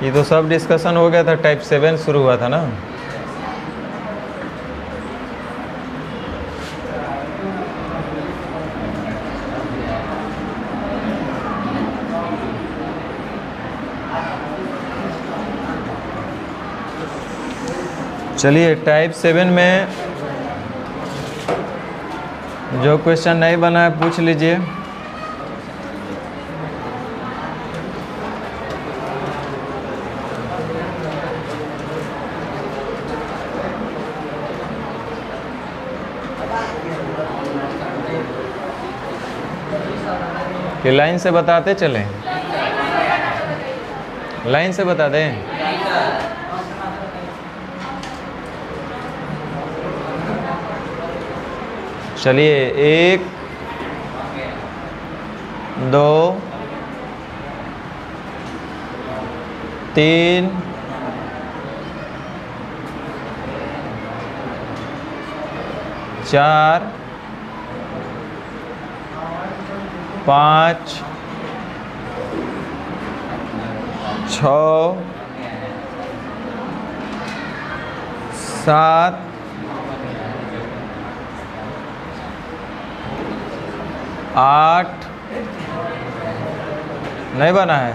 ये तो सब डिस्कशन हो गया था, टाइप 7 शुरू हुआ था ना। चलिए टाइप 7 में जो क्वेश्चन नहीं बना है पूछ लीजिए। कि लाइन से बताते चलें, लाइन से बता दें। चलिए 1 2 3 4 5 6 7 8 नहीं बना है।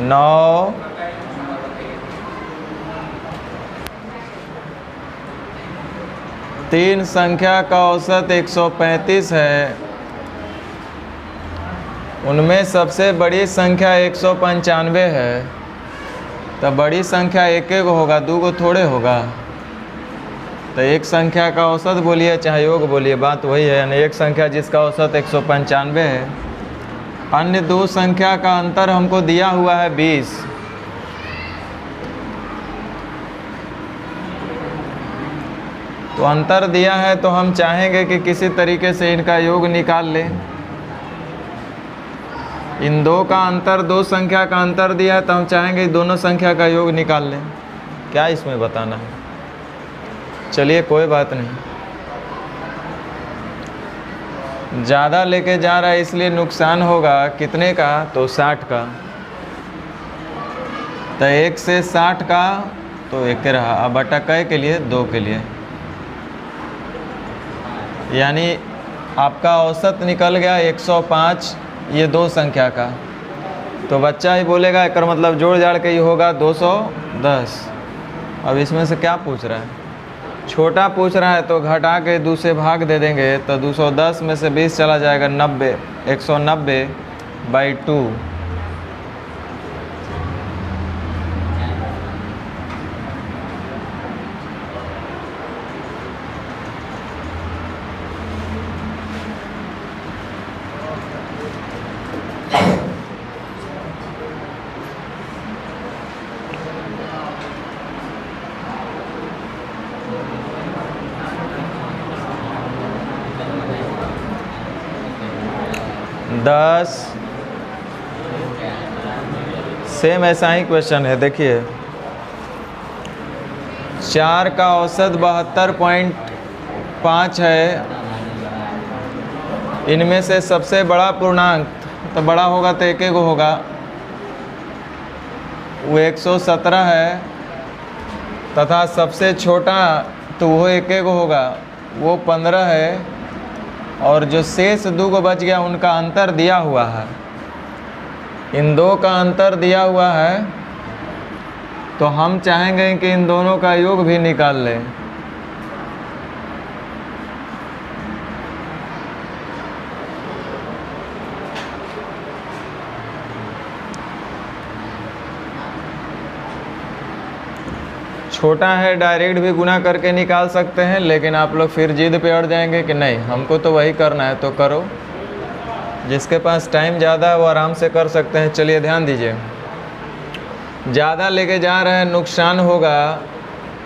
9 3 संख्या का औसत 135 है। उनमें सबसे बड़ी संख्या 195 है। तो बड़ी संख्या एक एक होगा, दो को थोड़े होगा। तो एक संख्या का औसत बोलिए चाहे योग बोलिए, बात वही है। यानी एक संख्या जिसका औसत 195 है। अन्य दो संख्या का अंतर हमको दिया हुआ है 20। तो अंतर दिया है तो हम चाहेंगे कि किसी तरीके से इनका योग निकाल लें। इन दो का अंतर, दो संख्या का अंतर दिया है तो हम चाहेंगे दोनों संख्या का योग निकाल लें। क्या इसमें बताना है? चलिए कोई बात नहीं। ज़्यादा लेके जा रहा है इसलिए नुकसान होगा। कितने का? तो 60 का। तो 1 से 60 का तो 1 रहा। अब बटा कै के लिए? 2 के लिए। यानी आपका औसत निकल गया 105, ये दो संख्या का। तो बच्चा ही बोलेगा एक मतलब जोड़ जाड़ के ही होगा 210। अब इसमें से क्या पूछ रहा है? छोटा पूछ रहा है तो घटा के 2 से भाग दे देंगे तो 210 में से 20 चला जाएगा 90, 190/2। सेम ऐसा ही क्वेश्चन है। देखिए 4 का औसत 72.5 है। इनमें से सबसे बड़ा पूर्णांक तो बड़ा होगा तो एक होगा, वो 117 है। तथा सबसे छोटा तो वो एक होगा, वो 15 है। और जो शेष 2 को बच गया उनका अंतर दिया हुआ है। इन दो का अंतर दिया हुआ है तो हम चाहेंगे कि इन दोनों का योग भी निकाल लें। छोटा है डायरेक्ट भी गुना करके निकाल सकते हैं, लेकिन आप लोग फिर जिद पे अड़ जाएंगे कि नहीं हमको तो वही करना है। तो करो, जिसके पास टाइम ज़्यादा है वो आराम से कर सकते हैं। चलिए ध्यान दीजिए, ज़्यादा लेके जा रहे हैं नुकसान होगा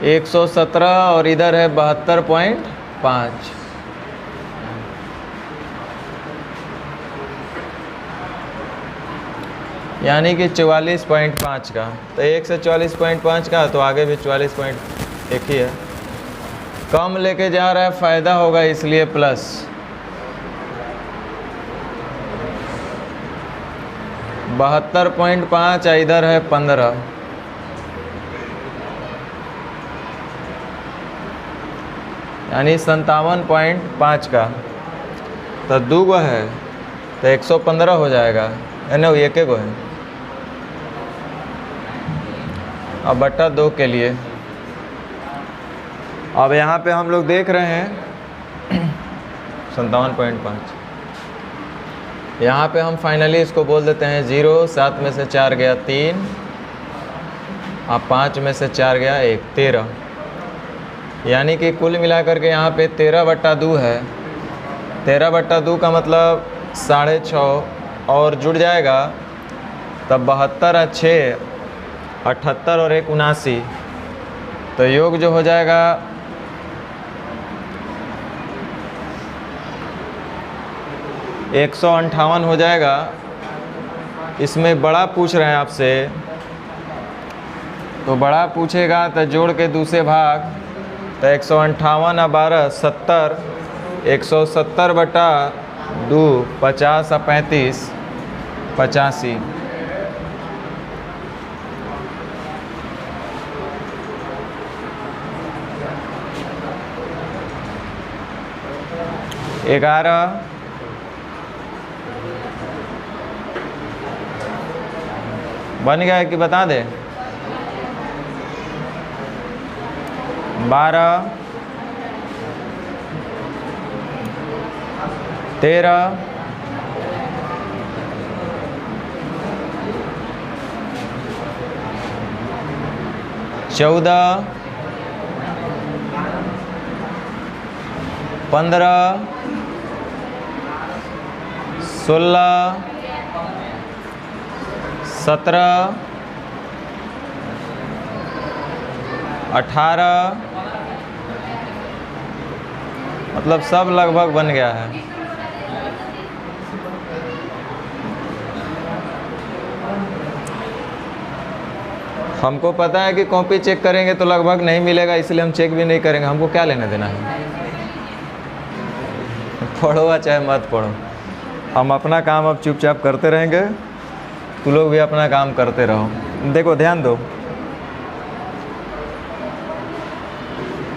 117 और इधर है 72.5। यानी कि 44.5 का। तो 1 से 44.5 का तो आगे भी 44.1 ही है। कम लेके जा रहा है फ़ायदा होगा इसलिए प्लस। 72.5 इधर है 15, यानी 57.5 का, तो 2 गो है तो 115 हो जाएगा, यानी वो 1 गो है। अब बट्टा 2 के लिए अब यहाँ पे हम लोग देख रहे हैं 57.5, यहाँ पे हम फाइनली इसको बोल देते हैं 0, 7 में से 4 गया 3, अब 5 में से 4 गया 1, 13, यानी कि कुल मिलाकर के यहाँ पे 13/2 है। 13/2 का मतलब 6.5 और जुड़ जाएगा, तब 72 और 6 78 और 1 79, तो योग जो हो जाएगा 158 हो जाएगा। इसमें बड़ा पूछ रहे हैं आपसे, तो बड़ा पूछेगा तो जोड़ के दूसरे भाग, तो 158 और 12 70, 170/2 50 और 35 85। ग्यारह, बन गया है कि बता दे? 12, 13, 14, 15, 16, 17, 18, मतलब सब लगभग बन गया है। हमको पता है कि कॉपी चेक करेंगे तो लगभग नहीं मिलेगा, इसलिए हम चेक भी नहीं करेंगे, हमको क्या लेना देना है। पढ़ो या चाहे मत पढ़ो, हम अपना काम अब चुपचाप करते रहेंगे, तू लोग भी अपना काम करते रहो। देखो ध्यान दो,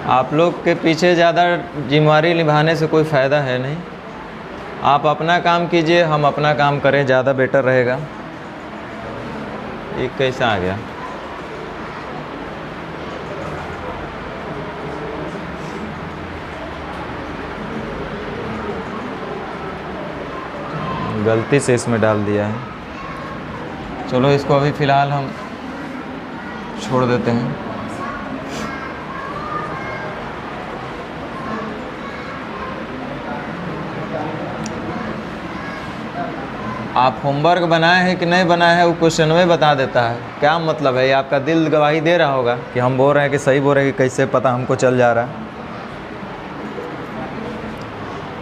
आप लोग के पीछे ज़्यादा जिम्मेवारी निभाने से कोई फ़ायदा है नहीं। आप अपना काम कीजिए, हम अपना काम करें, ज़्यादा बेटर रहेगा। एक कैसा आ गया? गलती से इसमें डाल दिया है, चलो इसको अभी फ़िलहाल हम छोड़ देते हैं। आप होमवर्क बनाए हैं कि नहीं बनाए हैं वो क्वेश्चन में बता देता है। क्या मतलब है, ये आपका दिल गवाही दे रहा होगा कि हम बोल रहे हैं कि सही बोल रहे हैं, कि कैसे पता हमको चल जा रहा है।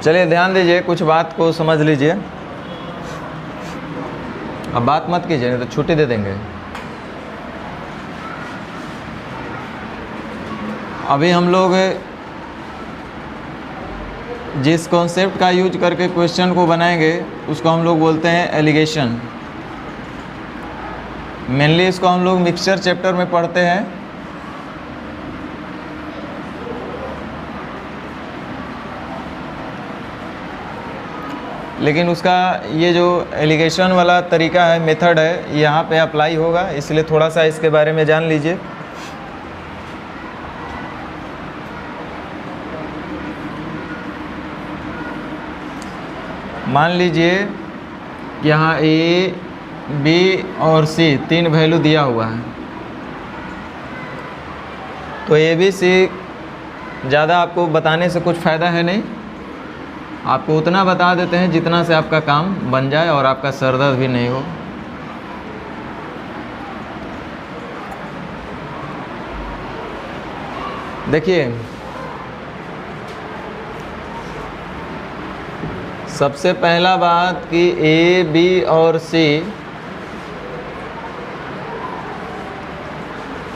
चलिए ध्यान दीजिए, कुछ बात को समझ लीजिए। अब बात मत कीजिए नहीं तो छुट्टी दे देंगे। अभी हम लोग जिस कॉन्सेप्ट का यूज करके क्वेश्चन को बनाएंगे उसको हम लोग बोलते हैं एलिगेशन। मेनली इसको हम लोग मिक्सचर चैप्टर में पढ़ते हैं। लेकिन उसका ये जो एलिगेशन वाला तरीका है, मेथड है, यहाँ पे अप्लाई होगा, इसलिए थोड़ा सा इसके बारे में जान लीजिए। मान लीजिए कि यहाँ ए, बी और सी 3 वैल्यू दिया हुआ है, तो ए बी सी ज़्यादा आपको बताने से कुछ फ़ायदा है नहीं। आपको उतना बता देते हैं जितना से आपका काम बन जाए और आपका सर दर्द भी नहीं हो। देखिए, सबसे पहला बात कि ए, बी और सी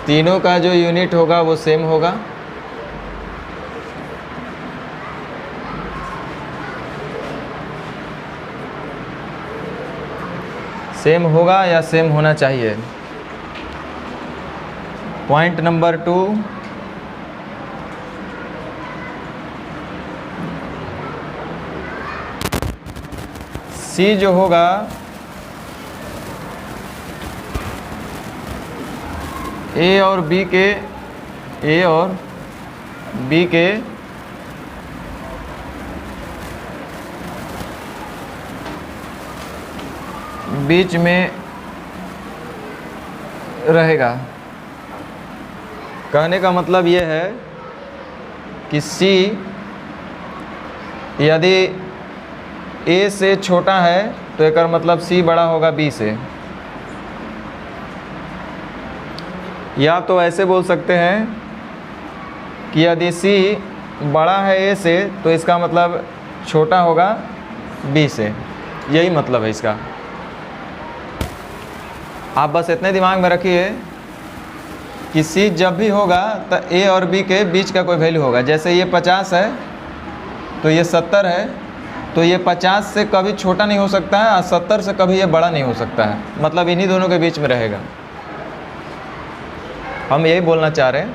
तीनों का जो यूनिट होगा वो सेम होगा। सेम होगा या सेम होना चाहिए। पॉइंट नंबर 2, सी जो होगा ए और बी के बीच में रहेगा। कहने का मतलब ये है कि सी यदि ए से छोटा है तो एक मतलब सी बड़ा होगा बी से। या तो ऐसे बोल सकते हैं कि यदि सी बड़ा है ए से तो इसका मतलब छोटा होगा बी से। यही मतलब है इसका। आप बस इतने दिमाग में रखिए कि सी जब भी होगा तो ए और बी के बीच का कोई वैल्यू होगा। जैसे ये 50 है तो ये 70 है, तो ये 50 से कभी छोटा नहीं हो सकता है और 70 से कभी ये बड़ा नहीं हो सकता है। मतलब इन्हीं दोनों के बीच में रहेगा। हम यही बोलना चाह रहे हैं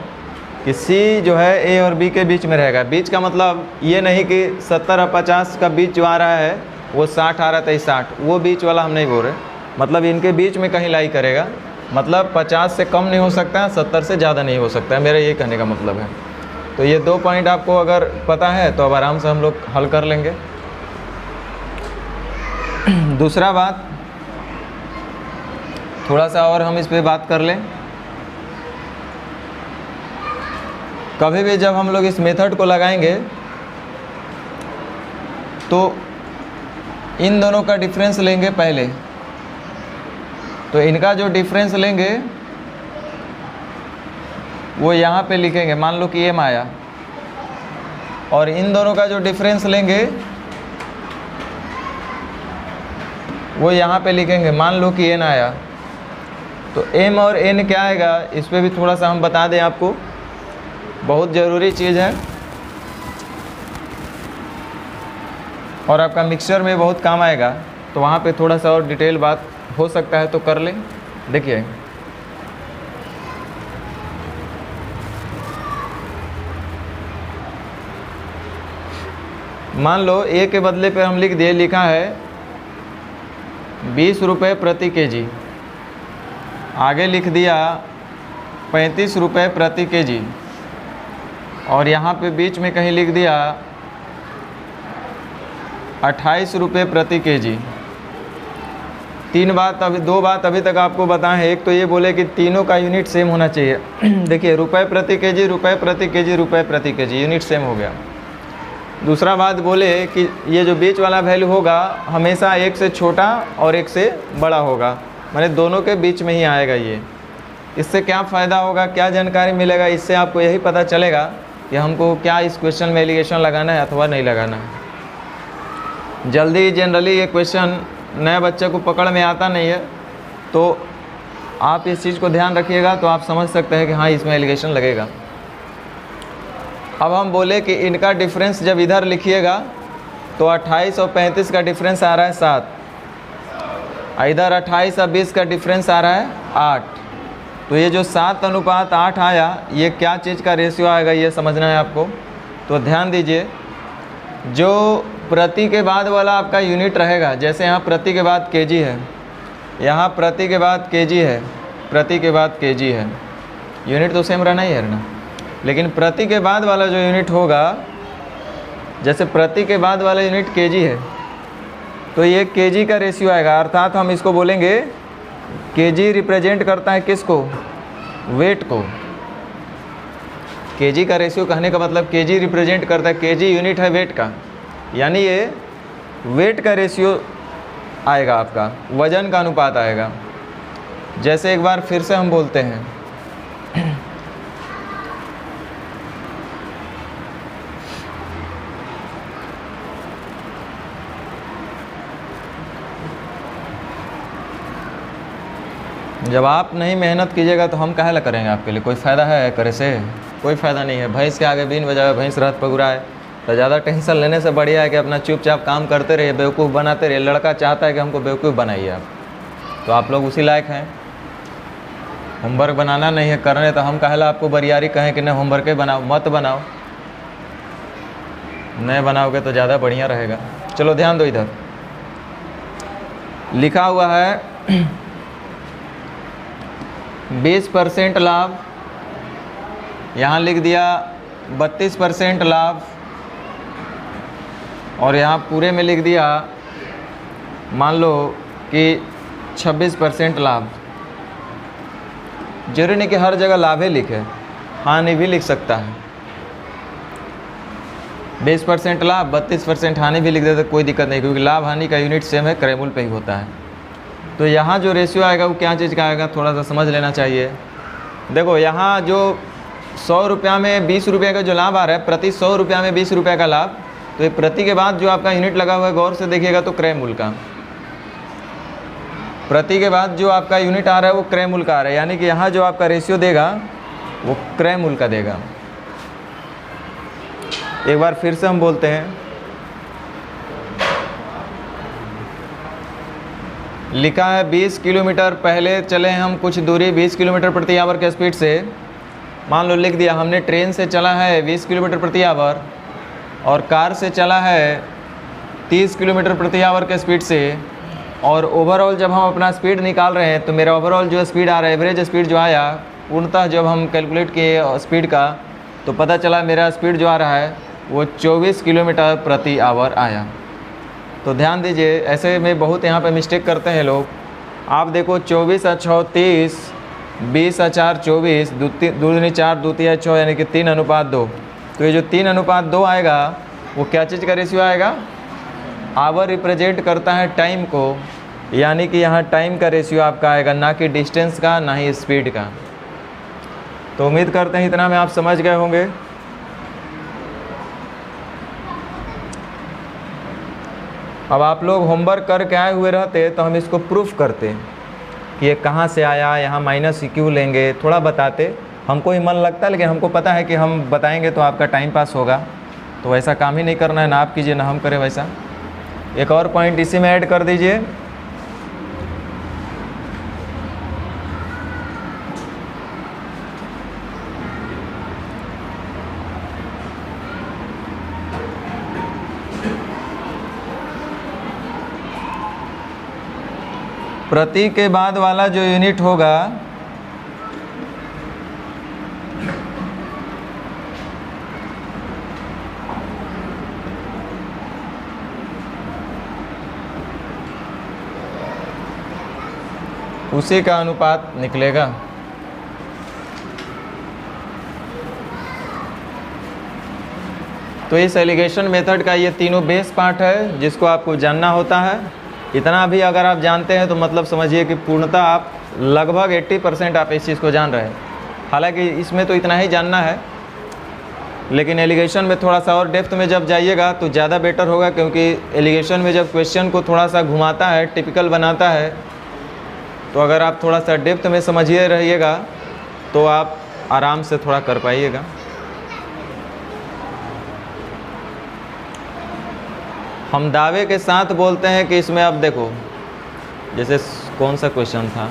कि सी जो है ए और बी के बीच में रहेगा। बीच का मतलब ये नहीं कि 70 और 50 का बीच जो आ रहा है वो 60 आ रहा था 60, वो बीच वाला हम नहीं बोल रहे। मतलब इनके बीच में कहीं लाई करेगा। मतलब 50 से कम नहीं हो सकता है, 70 से ज़्यादा नहीं हो सकता है। मेरा ये कहने का मतलब है। तो ये 2 पॉइंट आपको अगर पता है तो अब आराम से हम लोग हल कर लेंगे। दूसरा बात, थोड़ा सा और हम इस पे बात कर लें। कभी भी जब हम लोग इस मेथड को लगाएंगे तो इन दोनों का डिफरेंस लेंगे पहले। तो इनका जो डिफरेंस लेंगे वो यहाँ पे लिखेंगे। मान लो कि एम आया, और इन दोनों का जो डिफरेंस लेंगे वो यहाँ पे लिखेंगे। मान लो कि एन आया, तो एम और एन क्या आएगा इस पर भी थोड़ा सा हम बता दें आपको। बहुत ज़रूरी चीज़ है और आपका मिक्सचर में बहुत काम आएगा। तो वहाँ पे थोड़ा सा और डिटेल बात हो सकता है तो कर लें। देखिए, मान लो ए के बदले पे हम लिख दिए, लिखा है 20 रुपये प्रति केजी। आगे लिख दिया 35 रुपये प्रति केजी, और यहाँ पे बीच में कहीं लिख दिया 28 रुपये प्रति केजी। 2 बात अभी तक आपको बताएं हैं। एक तो ये बोले कि तीनों का यूनिट सेम होना चाहिए। देखिए, रुपये प्रति केजी, रुपये प्रति केजी, रुपये प्रति केजी, यूनिट सेम हो गया। दूसरा बात बोले कि ये जो बीच वाला वैल्यू होगा हमेशा एक से छोटा और एक से बड़ा होगा, माने दोनों के बीच में ही आएगा ये। इससे क्या फ़ायदा होगा, क्या जानकारी मिलेगा, इससे आपको यही पता चलेगा कि हमको क्या इस क्वेश्चन में एलिगेशन लगाना है अथवा नहीं लगाना है। जल्दी जनरली ये क्वेश्चन नए बच्चे को पकड़ में आता नहीं है, तो आप इस चीज़ को ध्यान रखिएगा तो आप समझ सकते हैं कि हाँ इसमें एलिगेशन लगेगा। अब हम बोले कि इनका डिफरेंस जब इधर लिखिएगा तो 28 और 35 का डिफरेंस आ रहा है 7, इधर 28 और 20 का डिफरेंस आ रहा है 8। तो ये जो 7:8 आया, ये क्या चीज़ का रेशियो आएगा ये समझना है आपको। तो ध्यान दीजिए, जो प्रति के बाद वाला आपका यूनिट रहेगा, जैसे यहाँ प्रति के बाद केजी है, यहाँ प्रति के बाद केजी है, प्रति के बाद केजी है, यूनिट तो सेम रहना ही है ना। लेकिन प्रति के बाद वाला जो यूनिट होगा, जैसे प्रति के बाद वाला यूनिट केजी है, तो ये केजी का रेशियो आएगा। अर्थात हम इसको बोलेंगे केजी रिप्रेजेंट करता है किसको, वेट को। केजी का रेशियो कहने का मतलब केजी रिप्रेजेंट करता है, केजी यूनिट है वेट का, यानी ये वेट का रेशियो आएगा, आपका वजन का अनुपात आएगा। जैसे एक बार फिर से हम बोलते हैं, जब आप नहीं मेहनत कीजिएगा तो हम काहे ला करेंगे आपके लिए। कोई फ़ायदा है करे से? कोई फ़ायदा नहीं है। भैंस के आगे बीन बजावे, भैंस रात पगुरा है। तो ज़्यादा टेंशन लेने से बढ़िया है कि अपना चुपचाप काम करते रहिए, बेवकूफ़ बनाते रहिए। लड़का चाहता है कि हमको बेवकूफ़ बनाइए आप। तो आप लोग उसी लायक हैं। होमवर्क बनाना नहीं है करने, तो हम कहला आपको बरियारी कहें कि नहीं होमवर्क बनाओ, मत बनाओ। नहीं बनाओगे तो ज़्यादा बढ़िया रहेगा। चलो ध्यान दो, इधर लिखा हुआ है 20% लाभ, यहाँ लिख दिया 32% लाभ, और यहाँ पूरे में लिख दिया मान लो कि 26% लाभ। जरूरी नहीं कि हर जगह लाभ ही लिखे, हानि भी लिख सकता है। 20% लाभ, 32% हानि भी लिख देते कोई दिक्कत नहीं, क्योंकि लाभ हानि का यूनिट सेम है, क्रयमूल्य पे ही होता है। तो यहाँ जो रेशियो आएगा वो क्या चीज़ का आएगा, थोड़ा सा समझ लेना चाहिए। देखो यहाँ जो 100 रुपया में 20 रुपये का जो लाभ आ रहा है, प्रति 100 रुपया में 20 रुपये का लाभ, तो ये प्रति के बाद जो आपका यूनिट लगा हुआ है गौर से देखिएगा तो क्रय मूल्य का, प्रति के बाद जो आपका यूनिट आ रहा है वो क्रय मूल्य का आ रहा है, यानी कि यहाँ जो आपका रेशियो देगा वो क्रय मूल्य का देगा। एक बार फिर से हम बोलते हैं, लिखा है 20 किलोमीटर, पहले चले हम कुछ दूरी 20 किलोमीटर प्रति आवर के स्पीड से, मान लो लिख दिया हमने ट्रेन से चला है 20 किलोमीटर प्रति आवर और कार से चला है 30 किलोमीटर प्रति आवर के स्पीड से, और ओवरऑल जब हम अपना स्पीड निकाल रहे हैं तो मेरा ओवरऑल जो स्पीड आ रहा है, एवरेज स्पीड जो आया, पूर्णतः जब हम कैलकुलेट किए स्पीड का तो पता चला मेरा स्पीड जो आ रहा है वो 24 किलोमीटर प्रति आवर आया। तो ध्यान दीजिए, ऐसे में बहुत यहाँ पे मिस्टेक करते हैं लोग। आप देखो 24 और 6 30, 20 और 4 24, 2 दूनी 4 2 3 6, यानी कि 3:2। तो ये जो 3:2 आएगा वो क्या चीज़ का रेशियो आएगा, आवर रिप्रेजेंट करता है टाइम को, यानी कि यहाँ टाइम का रेशियो आपका आएगा, ना कि डिस्टेंस का, ना ही स्पीड का। तो उम्मीद करते हैं इतना में आप समझ गए होंगे। अब आप लोग होमवर्क करके आए हुए रहते तो हम इसको प्रूफ करते कि ये कहाँ से आया, यहाँ माइनस क्यों लेंगे, थोड़ा बताते। हमको ही मन लगता है, लेकिन हमको पता है कि हम बताएंगे तो आपका टाइम पास होगा, तो वैसा काम ही नहीं करना है, ना आप कीजिए ना हम करें वैसा। एक और पॉइंट इसी में ऐड कर दीजिए, प्रति के बाद वाला जो यूनिट होगा उसी का अनुपात निकलेगा। तो इस एलिगेशन मेथड का ये तीनों बेस पार्ट है जिसको आपको जानना होता है। इतना भी अगर आप जानते हैं तो मतलब समझिए कि पूर्णतः आप लगभग 80% आप इस चीज़ को जान रहे हैं। हालांकि इसमें तो इतना ही जानना है, लेकिन एलिगेशन में थोड़ा सा और डेप्थ में जब जाइएगा तो ज़्यादा बेटर होगा, क्योंकि एलिगेशन में जब क्वेश्चन को थोड़ा सा घुमाता है, टिपिकल बनाता है, तो अगर आप थोड़ा सा डेप्थ में समझिए रहिएगा तो आप आराम से थोड़ा कर पाइएगा। हम दावे के साथ बोलते हैं कि इसमें, अब देखो जैसे कौन सा क्वेश्चन था,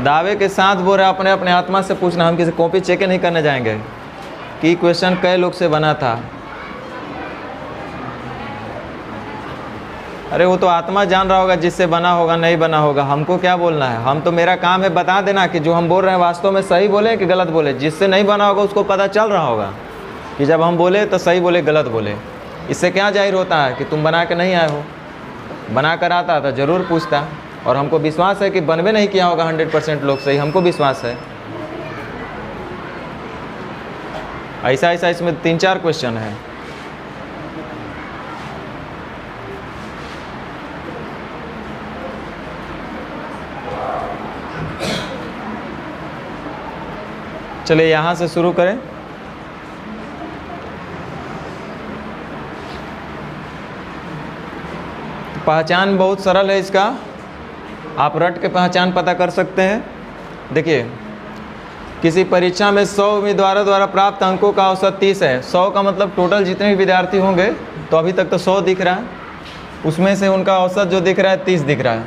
दावे के साथ बोल रहे अपने अपने आत्मा से पूछना, हम किसी कॉपी चेक नहीं करने जाएंगे कि क्वेश्चन कई लोग से बना था। अरे वो तो आत्मा जान रहा होगा जिससे बना होगा नहीं बना होगा, हमको क्या बोलना है। हम तो, मेरा काम है बता देना कि जो हम बोल रहे हैं वास्तव में सही बोले कि गलत बोले। जिससे नहीं बना होगा उसको पता चल रहा होगा कि जब हम बोले तो सही बोले गलत बोले। इससे क्या जाहिर होता है कि तुम बना के नहीं आए हो, बना कर आता तो ज़रूर पूछता। और हमको विश्वास है कि बनवे नहीं किया होगा 100% लोग सही, हमको विश्वास है। ऐसा ऐसा इसमें 3-4 क्वेश्चन है। चलिए यहाँ से शुरू करें। पहचान बहुत सरल है इसका, आप रट के पहचान पता कर सकते हैं। देखिए, किसी परीक्षा में 100 उम्मीदवारों द्वारा प्राप्त अंकों का औसत 30 है। 100 का मतलब टोटल जितने भी विद्यार्थी होंगे तो अभी तक तो 100 दिख रहा है, उसमें से उनका औसत जो दिख रहा है 30 दिख रहा है।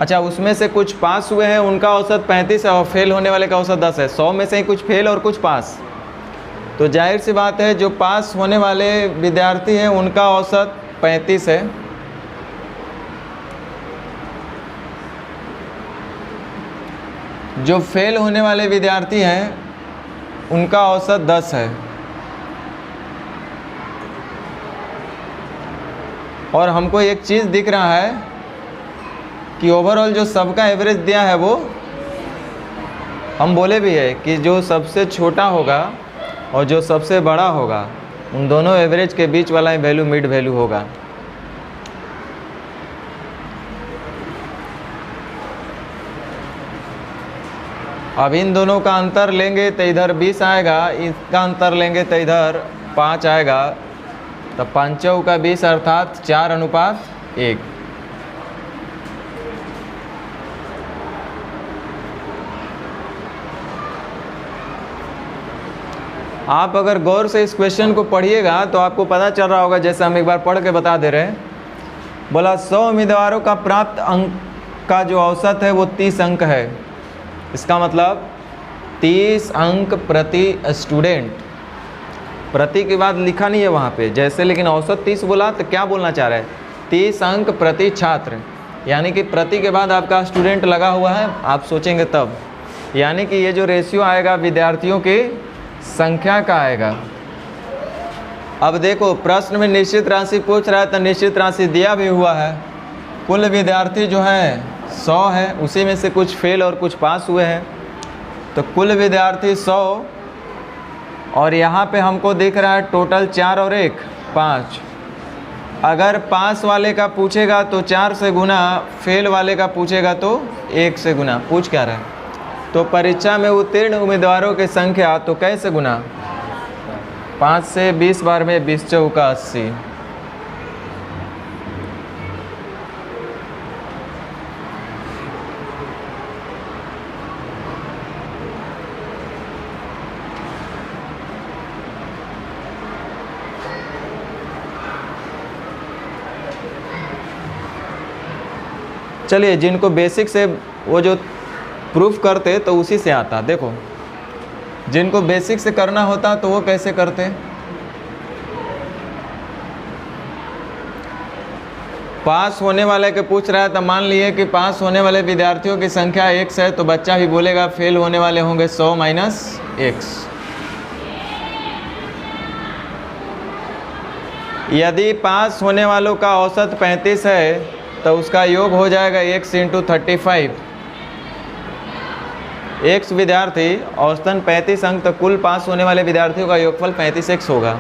अच्छा, उसमें से कुछ पास हुए हैं, उनका औसत 35 है और फेल होने वाले का औसत 10 है। 100 में से ही कुछ फेल और कुछ पास, तो जाहिर सी बात है जो पास होने वाले विद्यार्थी हैं उनका औसत 35 है, जो फेल होने वाले विद्यार्थी हैं उनका औसत 10 है। और हमको एक चीज़ दिख रहा है कि ओवरऑल जो सबका एवरेज दिया है वो हम बोले भी है कि जो सबसे छोटा होगा और जो सबसे बड़ा होगा उन दोनों एवरेज के बीच वाला ही वैल्यू मिड वैल्यू होगा। अब इन दोनों का अंतर लेंगे तो इधर 20 आएगा, इसका अंतर लेंगे तो इधर 5 आएगा, तो 5 का 20 अर्थात 4:1। आप अगर गौर से इस क्वेश्चन को पढ़िएगा तो आपको पता चल रहा होगा, जैसे हम एक बार पढ़ के बता दे रहे हैं। बोला 100 उम्मीदवारों का प्राप्त अंक का जो औसत है वो 30 अंक है। इसका मतलब 30 अंक प्रति स्टूडेंट, प्रति के बाद लिखा नहीं है वहाँ पे जैसे, लेकिन औसत 30 बोला तो क्या बोलना चाह रहा है, 30 अंक प्रति छात्र, यानी कि प्रति के बाद आपका स्टूडेंट लगा हुआ है, आप सोचेंगे तब, यानी कि ये जो रेशियो आएगा विद्यार्थियों की संख्या का आएगा। अब देखो प्रश्न में निश्चित राशि पूछ रहा है तो निश्चित राशि दिया भी हुआ है। कुल विद्यार्थी जो है 100 है, उसी में से कुछ फेल और कुछ पास हुए हैं, तो कुल विद्यार्थी 100 और यहाँ पे हमको दिख रहा है टोटल 4 और 1 5। अगर पास वाले का पूछेगा तो 4 से गुना, फेल वाले का पूछेगा तो 1 से गुना। पूछ क्या रहा है, तो परीक्षा में उत्तीर्ण उम्मीदवारों की संख्या तो कैसे गुना, 5 से 20 बार में 20 चौका 80। चलिए, जिनको बेसिक से वो जो प्रूफ करते तो उसी से आता। देखो जिनको बेसिक से करना होता तो वो कैसे करते, पास होने वाले के पूछ रहा है तो मान लिए कि पास होने वाले विद्यार्थियों की संख्या x है, तो बच्चा भी बोलेगा फेल होने वाले होंगे 100 माइनस x। यदि पास होने वालों का औसत 35 है तो उसका योग हो जाएगा x × 35। x विद्यार्थी औसतन 35 अंक, तो कुल पास होने वाले विद्यार्थियों का योगफल 35x होगा।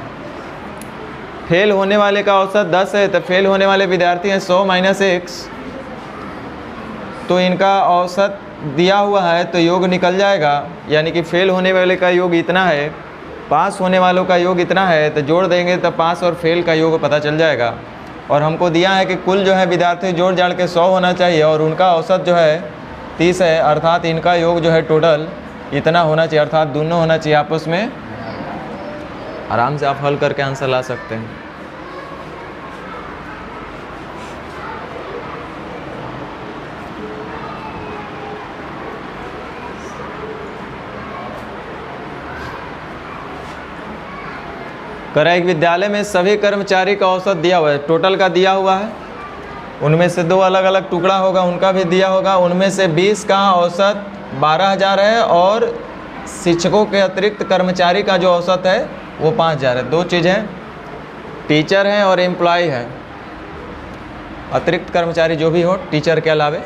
फेल होने वाले का औसत 10 है तो फेल होने वाले विद्यार्थी हैं 100 माइनस x, तो इनका औसत दिया हुआ है तो योग निकल जाएगा, यानी कि फेल होने वाले का योग इतना है, पास होने वालों का योग इतना है, तो जोड़ देंगे तो पास और फेल का योग पता चल जाएगा। और हमको दिया है कि कुल जो है विद्यार्थी जोड़ जाड़ के 100 होना चाहिए और उनका औसत जो है 30 है, अर्थात इनका योग जो है टोटल इतना होना चाहिए, अर्थात दोनों होना चाहिए आपस में। आराम से आप हल करके आंसर ला सकते हैं। करा एक विद्यालय में सभी कर्मचारी का औसत दिया हुआ है, टोटल का दिया हुआ है, उनमें से 2 अलग अलग टुकड़ा होगा, उनका भी दिया होगा। उनमें से 20 का औसत 12,000 है और शिक्षकों के अतिरिक्त कर्मचारी का जो औसत है वो 5,000 है। 2 चीज़ें, टीचर हैं और एम्प्लॉय है। अतिरिक्त कर्मचारी जो भी हो टीचर के अलावे,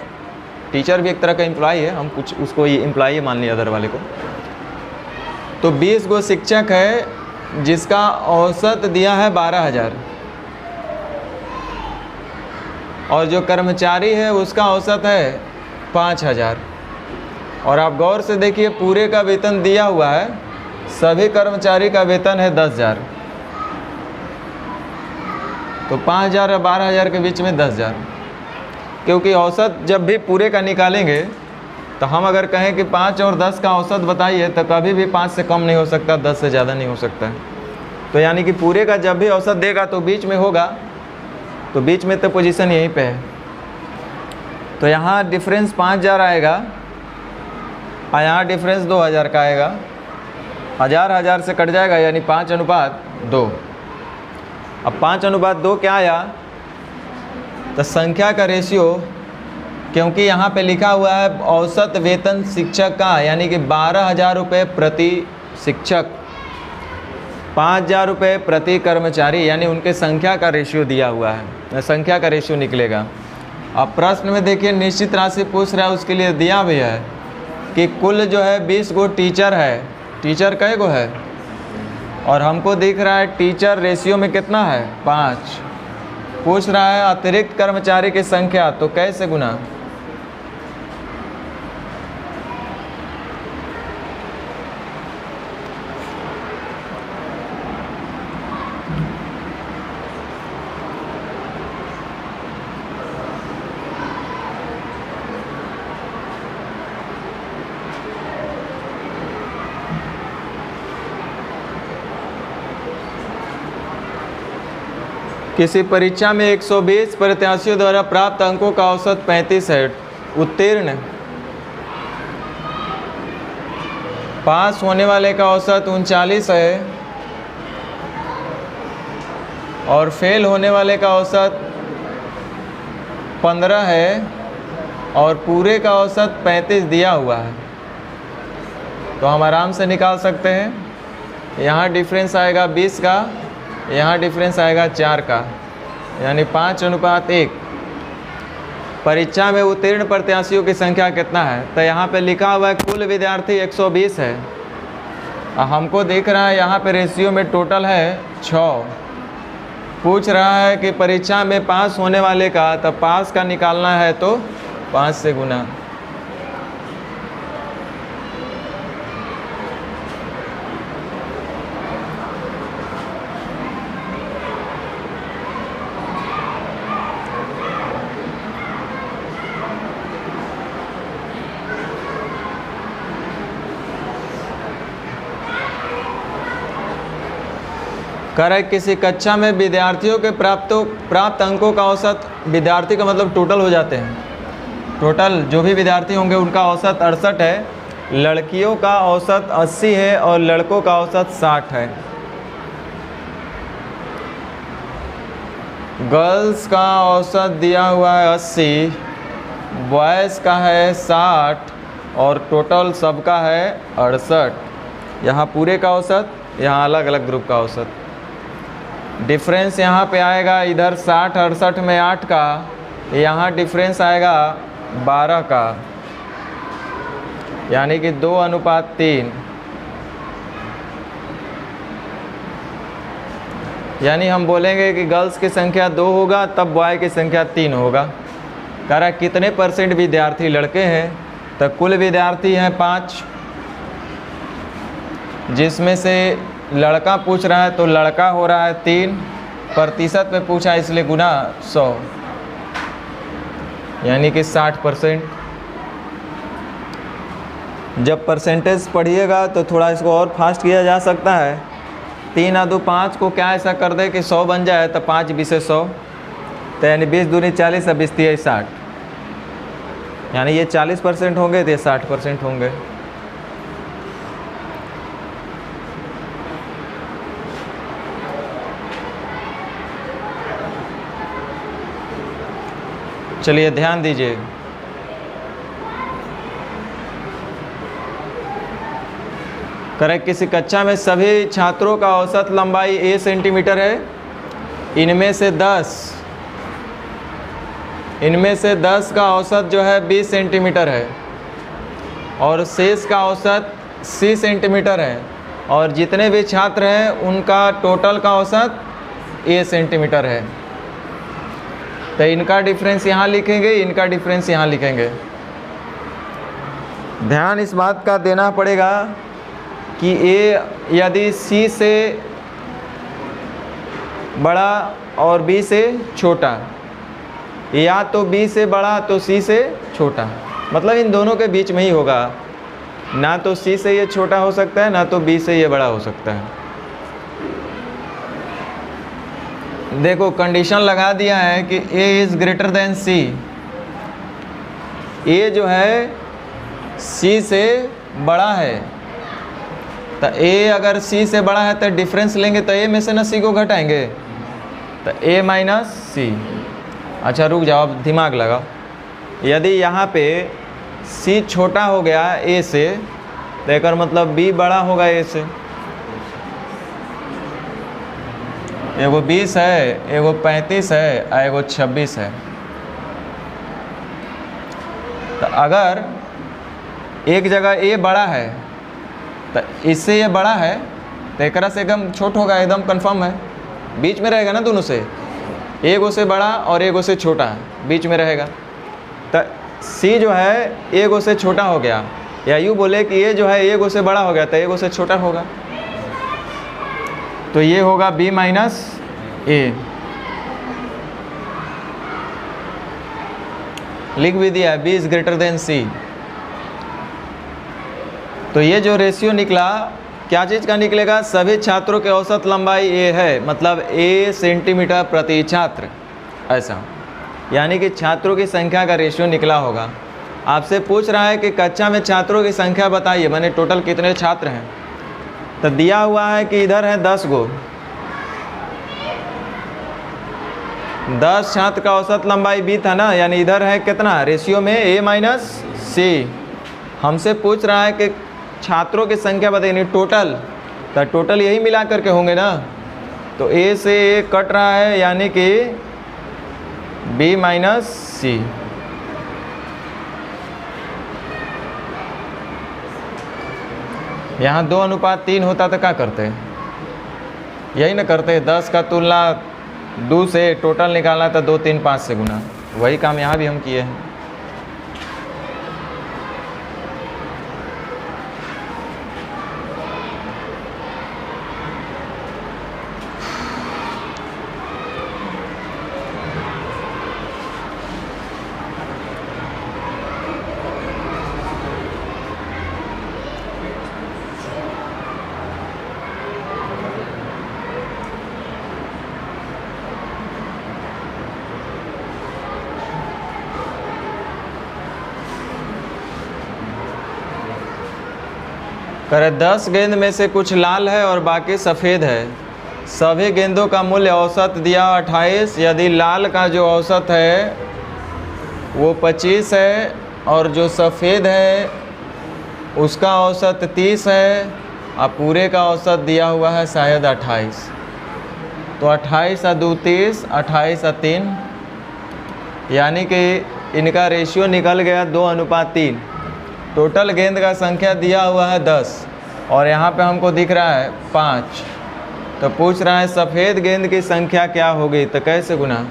टीचर भी एक तरह का एम्प्लॉय है, हम कुछ उसको ये एम्प्लॉय मान लिया अदर वाले को। तो 20 गो शिक्षक है जिसका औसत दिया है 12,000 और जो कर्मचारी है उसका औसत है 5,000। और आप गौर से देखिए पूरे का वेतन दिया हुआ है, सभी कर्मचारी का वेतन है 10,000, तो 5,000 और 12,000 के बीच में 10,000। क्योंकि औसत जब भी पूरे का निकालेंगे तो हम अगर कहें कि 5 और 10 का औसत बताइए तो कभी भी 5 से कम नहीं हो सकता, 10 से ज़्यादा नहीं हो सकता है। तो यानी कि पूरे का जब भी औसत देगा तो बीच में होगा, तो बीच में तो पोजीशन यहीं पे है। तो यहाँ डिफरेंस 5000 आएगा और यहाँ डिफरेंस 2000 का आएगा। 1000 से कट जाएगा यानी 5:2। अब 5:2 क्या आया, तो संख्या का रेशियो, क्योंकि यहाँ पे लिखा हुआ है औसत वेतन शिक्षक का, यानी कि 12,000 रुपये प्रति शिक्षक, 5,000 रुपये प्रति कर्मचारी, यानी उनके संख्या का रेशियो दिया हुआ है, संख्या का रेशियो निकलेगा। अब प्रश्न में देखिए निश्चित राशि पूछ रहा है, उसके लिए दिया भी है कि कुल जो है 20 गो टीचर है। टीचर कै गो है, और हमको दिख रहा है टीचर रेशियो में कितना है 5। पूछ रहा है अतिरिक्त कर्मचारी की संख्या, तो कैसे गुना, किसी परीक्षा में 120 प्रत्याशियों द्वारा प्राप्त अंकों का औसत 35 है। उत्तीर्ण पास होने वाले का औसत 39 है और फेल होने वाले का औसत 15 है और पूरे का औसत 35 दिया हुआ है। तो हम आराम से निकाल सकते हैं। यहाँ डिफरेंस आएगा 20 का, यहाँ डिफरेंस आएगा 4 का, यानी 5:1। परीक्षा में उत्तीर्ण प्रत्याशियों की संख्या कितना है, तो यहाँ पे लिखा हुआ है कुल विद्यार्थी 120 है। हमको दिख रहा है यहाँ पे रेशियो में टोटल है 6। पूछ रहा है कि परीक्षा में पास होने वाले का, तो पास का निकालना है तो 5 से गुना। करे किसी कक्षा में विद्यार्थियों के प्राप्त अंकों का औसत, विद्यार्थी का मतलब टोटल हो जाते हैं, टोटल जो भी विद्यार्थी होंगे उनका औसत 68 है। लड़कियों का औसत 80 है और लड़कों का औसत 60 है। गर्ल्स का औसत दिया हुआ है 80, बॉयज़ का है 60 और टोटल सबका है 68। यहाँ पूरे का औसत, यहाँ अलग अलग ग्रुप का औसत। डिफरेंस यहाँ पे आएगा इधर 60 68 में 8 का, यहाँ डिफरेंस आएगा 12 का, यानी कि 2:3। यानी हम बोलेंगे कि गर्ल्स की संख्या 2 होगा तब बॉय की संख्या 3 होगा। कह रहा कितने % विद्यार्थी लड़के हैं, तो कुल विद्यार्थी हैं 5, जिसमें से लड़का पूछ रहा है तो लड़का हो रहा है 3, प्रतिशत में पूछा इसलिए गुना 100, यानी कि 60%। जब परसेंटेज पढ़िएगा तो थोड़ा इसको और फास्ट किया जा सकता है। 3 2 5 को क्या ऐसा कर दे कि 100 बन जाए, तो 5 20 100, तो यानी 20 दूनी 40 और 20 30 60, यानी ये 40% होंगे तो ये 60% होंगे। चलिए ध्यान दीजिए। करें किसी कक्षा में सभी छात्रों का औसत लंबाई a सेंटीमीटर है। इनमें से 10 का औसत जो है 20 सेंटीमीटर है और शेष का औसत c सेंटीमीटर है, और जितने भी छात्र हैं उनका टोटल का औसत a सेंटीमीटर है। तो इनका डिफरेंस यहाँ लिखेंगे, इनका डिफरेंस यहाँ लिखेंगे। ध्यान इस बात का देना पड़ेगा कि a यदि c से बड़ा और b से छोटा, या तो b से बड़ा तो c से छोटा, मतलब इन दोनों के बीच में ही होगा। ना तो c से ये छोटा हो सकता है, ना तो b से ये बड़ा हो सकता है। देखो कंडीशन लगा दिया है कि A is greater than C। A जो है C से बड़ा है, तो A अगर C से बड़ा है तो डिफरेंस लेंगे तो A में से ना C को घटाएंगे, तो A माइनस C। अच्छा रुक जाओ, अब दिमाग लगाओ। यदि यहाँ पे C छोटा हो गया A से, तो एक मतलब B बड़ा होगा A से। एगो 20 है, एगो 35 है और एगो 26 है। तो अगर एक जगह A बड़ा है तो इससे ये बड़ा है, तो एक से एकदम छोट होगा, एकदम कंफर्म है, बीच में रहेगा ना दोनों से, एगो से बड़ा और एगो से छोटा बीच में रहेगा। तो C जो है एगो से छोटा हो गया, या यूँ बोले कि ये जो है एगो से बड़ा हो गया तो एगो से छोटा होगा, तो ये होगा B माइनस A। लिख भी दिया है B is greater than C। तो ये जो रेशियो निकला, क्या चीज़ का निकलेगा? सभी छात्रों के औसत लंबाई A है, मतलब A सेंटीमीटर प्रति छात्र, ऐसा यानी कि छात्रों की संख्या का रेशियो निकला होगा। आपसे पूछ रहा है कि कक्षा में छात्रों की संख्या बताइए, माने टोटल कितने छात्र हैं। तो दिया हुआ है कि इधर है 10 गो, 10 छात्र का औसत लंबाई B था ना, यानी इधर है कितना रेशियो में A माइनस C। हमसे पूछ रहा है कि छात्रों की संख्या बताइए टोटल, तो टोटल यही मिला करके होंगे ना, तो A से A कट रहा है यानी कि B माइनस C। यहाँ 2:3 होता तो क्या करते? यही ना करते, 10 का तुलना 2 से टोटल निकालना था 2, 3, 5 से गुना, वही काम यहाँ भी हम किए हैं। करे 10 गेंद में से कुछ लाल है और बाकी सफ़ेद है, सभी गेंदों का मूल्य औसत दिया 28। यदि लाल का जो औसत है वो 25 है और जो सफ़ेद है उसका औसत 30 है और पूरे का औसत दिया हुआ है शायद 28। तो 28 और 2 30, 28 और 3, यानी कि इनका रेशियो निकल गया 2:3। टोटल गेंद का संख्या दिया हुआ है 10 और यहाँ पे हमको दिख रहा है 5। तो पूछ रहा है सफ़ेद गेंद की संख्या क्या होगी, तो कैसे गुना?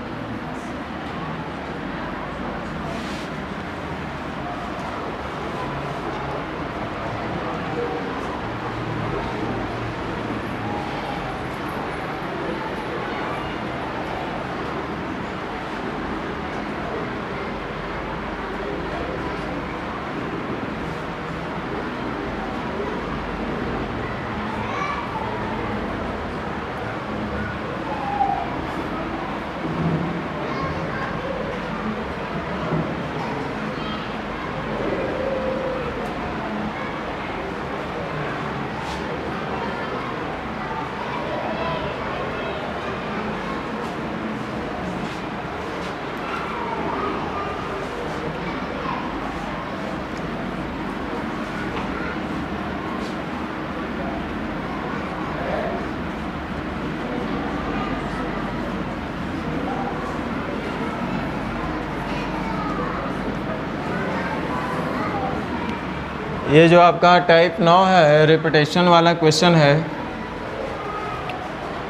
ये जो आपका टाइप 9 है, रिपीटेशन वाला क्वेश्चन है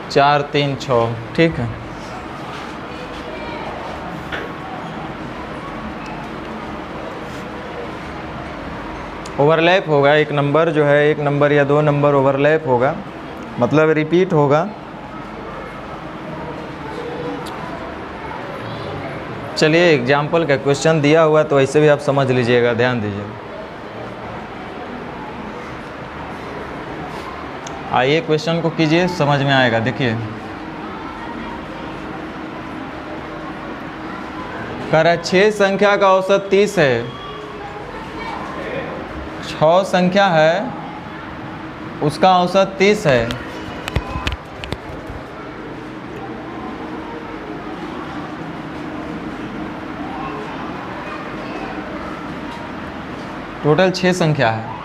4, 3, 6, ठीक है। ओवरलैप होगा, एक नंबर जो है 1 नंबर या 2 नंबर ओवरलैप होगा, मतलब रिपीट होगा। चलिए एग्जाम्पल का क्वेश्चन दिया हुआ तो ऐसे भी आप समझ लीजिएगा, ध्यान दीजिएगा। आइए क्वेश्चन को कीजिए, समझ में आएगा। देखिए कह रहा है 6 संख्या का औसत 30 है, 6 संख्या है उसका औसत 30 है। टोटल 6 संख्या है।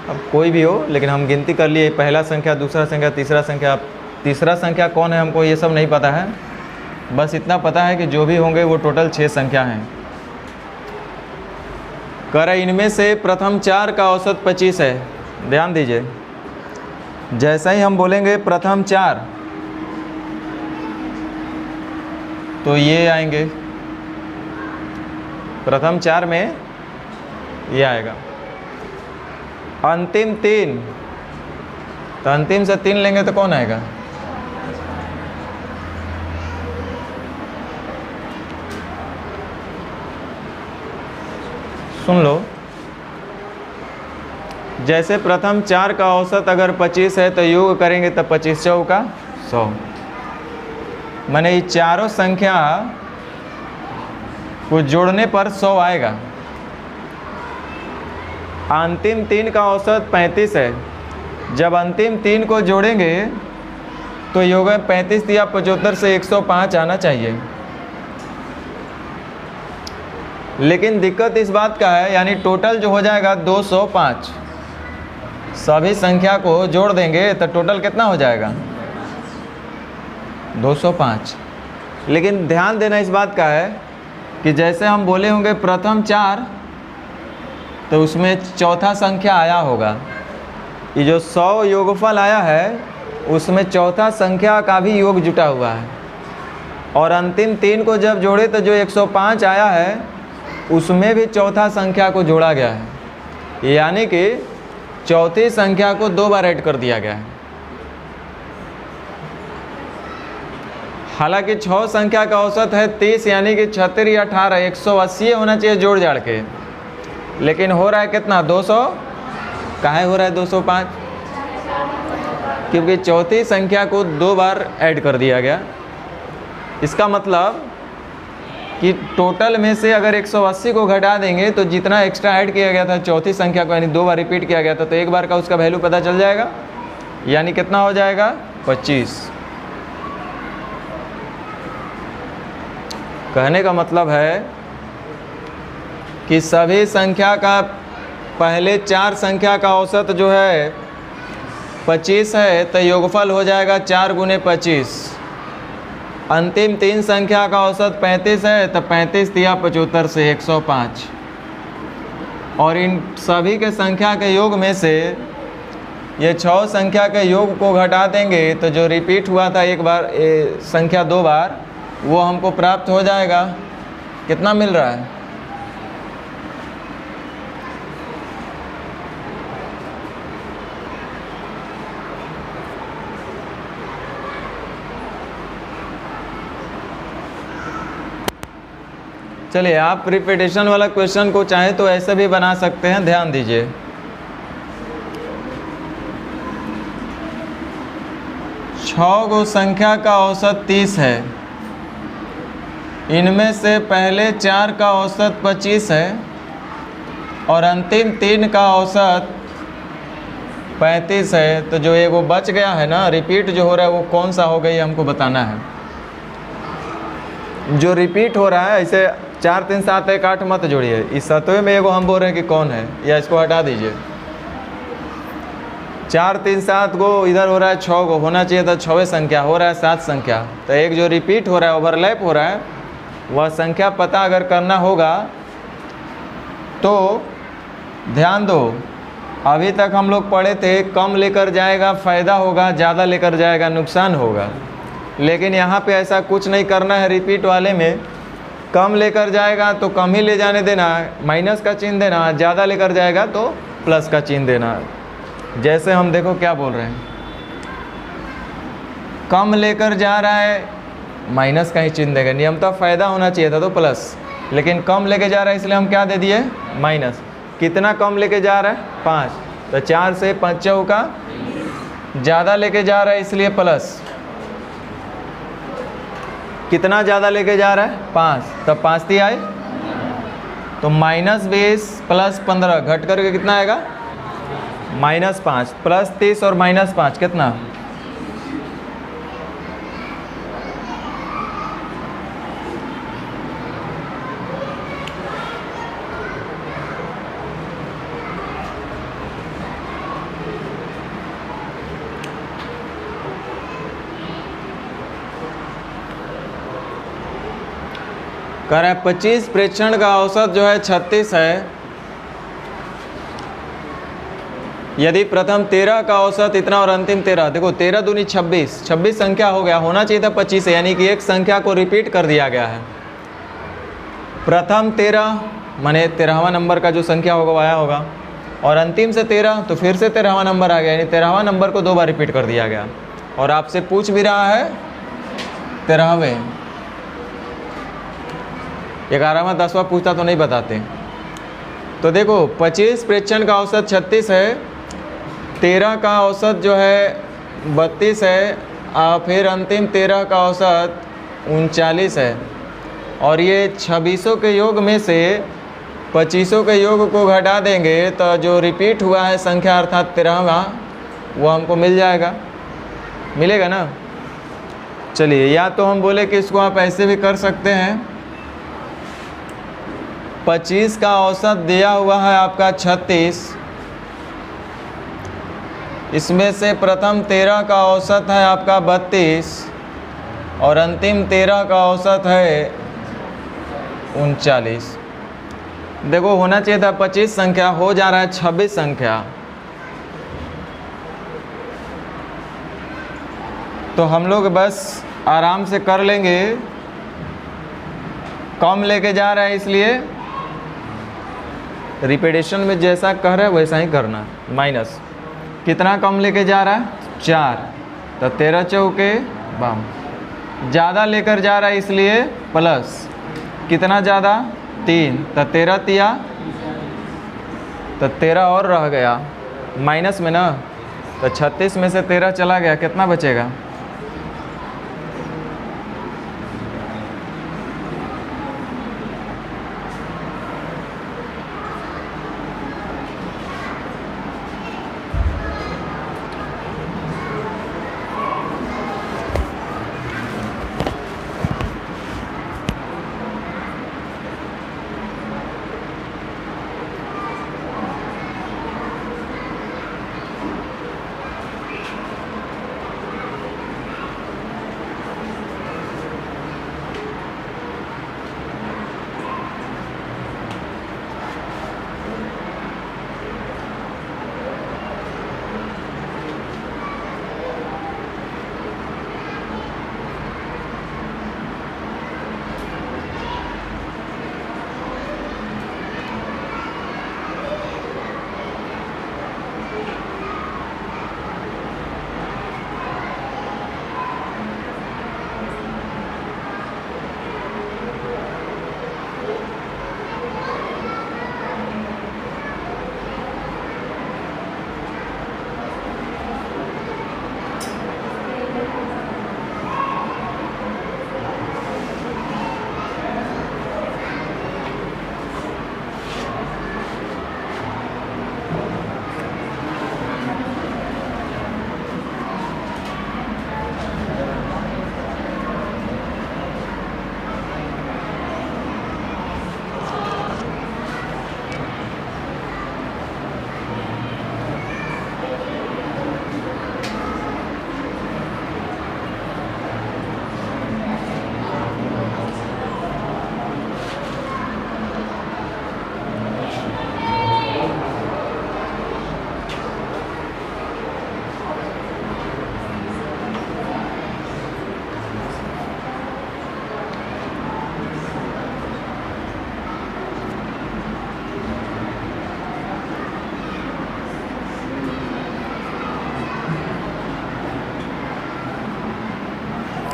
अब कोई भी हो, लेकिन हम गिनती कर लिए, पहला संख्या, दूसरा संख्या, तीसरा संख्या। तीसरा संख्या कौन है हमको ये सब नहीं पता है, बस इतना पता है कि जो भी होंगे वो टोटल 6 संख्या हैं। कह रहा इनमें से प्रथम 4 का औसत 25 है। ध्यान दीजिए, जैसा ही हम बोलेंगे प्रथम 4 तो ये आएंगे, प्रथम 4 में ये आएगा। अंतिम 3, तो अंतिम से 3 लेंगे तो कौन आएगा? सुन लो, जैसे प्रथम 4 का औसत अगर 25 है तो योग करेंगे तो 25 चौका 100, माने ये चारों संख्या को जोड़ने पर 100 आएगा। अंतिम 3 का औसत 35 है, जब अंतिम 3 को जोड़ेंगे तो योग 35 या 75 से 105 आना चाहिए। लेकिन दिक्कत इस बात का है, यानी टोटल जो हो जाएगा 205, सभी संख्या को जोड़ देंगे तो टोटल कितना हो जाएगा? 205। लेकिन ध्यान देना इस बात का है कि जैसे हम बोले होंगे प्रथम 4 तो उसमें चौथा संख्या आया होगा। ये जो 100 योगफल आया है उसमें चौथा संख्या का भी योग जुटा हुआ है, और अंतिम 3 को जब जोड़े तो जो 105 आया है उसमें भी चौथा संख्या को जोड़ा गया है, यानी कि चौथी संख्या को 2 बार ऐड कर दिया गया है। हालांकि 6 संख्या का औसत है 30, यानी कि 36 या 18, 180 होना चाहिए जोड़ जाड़ के, लेकिन हो रहा है कितना? 200। काहे हो रहा है 205? क्योंकि चौथी संख्या को 2 बार ऐड कर दिया गया। इसका मतलब कि टोटल में से अगर 180 को घटा देंगे तो जितना एक्स्ट्रा ऐड किया गया था चौथी संख्या को, यानी 2 बार रिपीट किया गया था, तो एक बार का उसका वैल्यू पता चल जाएगा, यानी कितना हो जाएगा? 25। कहने का मतलब है कि सभी संख्या का पहले 4 संख्या का औसत जो है 25 है, तो योगफल हो जाएगा 4 × 25। अंतिम 3 संख्या का औसत 35 है, तो 35 या 75 से 105, और इन सभी के संख्या के योग में से ये 6 संख्या के योग को घटा देंगे तो जो रिपीट हुआ था एक बार संख्या 2 बार, वो हमको प्राप्त हो जाएगा। कितना मिल रहा है? चलिए, आप रिपीटेशन वाला क्वेश्चन को चाहे तो ऐसे भी बना सकते हैं। ध्यान दीजिए, छह संख्या का औसत 30 है, इनमें से पहले 4 का औसत 25 है और अंतिम 3 का औसत 35 है। तो जो ये वो बच गया है ना, रिपीट जो हो रहा है वो कौन सा हो गया ये हमको बताना है। जो रिपीट हो रहा है, ऐसे 4 3 7 1 8 मत जोड़िए, इस 7वें में एगो हम बोल रहे हैं कि कौन है, या इसको हटा दीजिए। 4 3 7 गो इधर हो रहा है, 6 गो होना चाहिए था, 6वें संख्या हो रहा है 7 संख्या। तो एक जो रिपीट हो रहा है, ओवरलैप हो रहा है, वह संख्या पता अगर करना होगा तो ध्यान दो, अभी तक हम लोग पढ़े थे कम लेकर जाएगा फ़ायदा होगा, ज़्यादा लेकर जाएगा नुकसान होगा। लेकिन यहाँ पे ऐसा कुछ नहीं करना है। रिपीट वाले में कम लेकर जाएगा तो कम ही ले जाने देना, माइनस का चिन्ह देना, ज़्यादा लेकर जाएगा तो प्लस का चिन्ह देना। जैसे हम देखो क्या बोल रहे हैं, कम लेकर जा रहा है माइनस का ही चिन्ह देगा, नियमतः फ़ायदा होना चाहिए था तो प्लस, लेकिन कम लेके जा रहा है इसलिए हम क्या दे दिए? माइनस। कितना कम लेके जा रहा है? 5, तो 4 से 5 चौका, ज़्यादा लेके जा रहा है इसलिए प्लस। कितना ज़्यादा लेके जा रहा है 5, तब 5 ती आए तो -20 + 15 घट करके कितना आएगा -5 + 30 और -5 कितना कह रहा है 25 प्रेक्षण का औसत जो है 36 है। यदि प्रथम 13 का औसत इतना और अंतिम 13, देखो 13 दूनी 26, 26 संख्या हो गया, होना चाहिए था 25 यानी कि एक संख्या को रिपीट कर दिया गया है। प्रथम 13 माने 13वां नंबर का जो संख्या होगा वो आया होगा, और अंतिम से 13 तो फिर से 13वां नंबर आ गया, यानी 13वां नंबर को 2 बार रिपीट कर दिया गया। और आपसे पूछ भी रहा है 13वें, 11वां 10वां पूछता तो नहीं बताते। तो देखो 25 प्रेक्षण का औसत 36 है, 13 का औसत जो है 32 है, और फिर अंतिम 13 का औसत 39 है, और ये 26 के योग में से 25 के योग को घटा देंगे तो जो रिपीट हुआ है संख्या अर्थात 13वां वो हमको मिल जाएगा, मिलेगा ना। चलिए, या तो हम बोले कि इसको आप ऐसे भी कर सकते हैं, 25 का औसत दिया हुआ है आपका 36, इसमें से प्रथम 13 का औसत है आपका 32 और अंतिम 13 का औसत है 39। देखो होना चाहिए था 25 संख्या, हो जा रहा है 26 संख्या। तो हम लोग बस आराम से कर लेंगे, कम लेके जा रहा है इसलिए रिपीटेशन में जैसा कह रहा है वैसा ही करना। माइनस कितना कम लेके जा रहा है 4, तो 13 चौके बम, ज़्यादा लेकर जा रहा है इसलिए प्लस, कितना ज़्यादा 3, तो 13 तिया तो 13 और रह गया माइनस में ना, तो 36 में से 13 चला गया, कितना बचेगा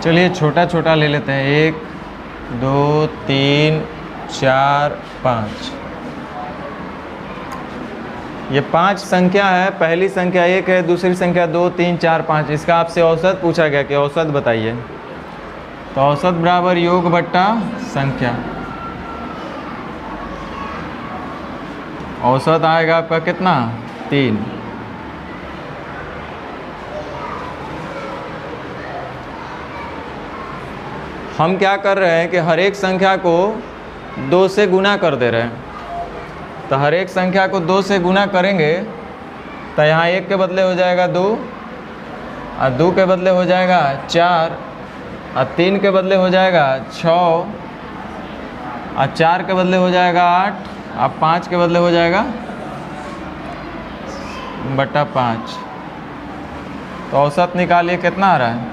चलिए छोटा छोटा ले लेते हैं। 1 2 3 4 5, ये 5 संख्या है। पहली संख्या 1 है, दूसरी संख्या 2 3 4 5। इसका आपसे औसत पूछा गया कि औसत बताइए। तो औसत बराबर योग बट्टा संख्या। औसत आएगा आपका कितना? 3। हम क्या कर रहे हैं कि हर एक संख्या को 2 से गुना कर दे रहे हैं। तो हर एक संख्या को 2 से गुना करेंगे तो यहाँ 1 के बदले हो जाएगा 2, और 2 के बदले हो जाएगा 4, और 3 के बदले हो जाएगा 6, और 4 के बदले हो जाएगा 8, और 5 के बदले हो जाएगा बटा 5। तो औसत निकालिए कितना आ रहा है।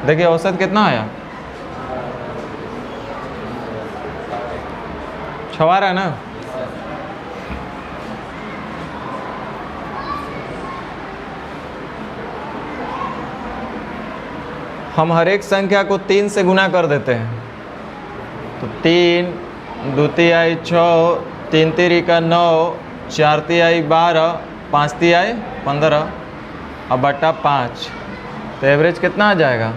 देखिए औसत कितना आया, 6 आ रहा है ना। हम हर एक संख्या को 3 से गुना कर देते हैं। तो 3 2 तिहाई 6, 3 तिरिका 9, 4 तिहाई 12, 5 तिहाई 15, और बटा 5। तो एवरेज कितना आ जाएगा?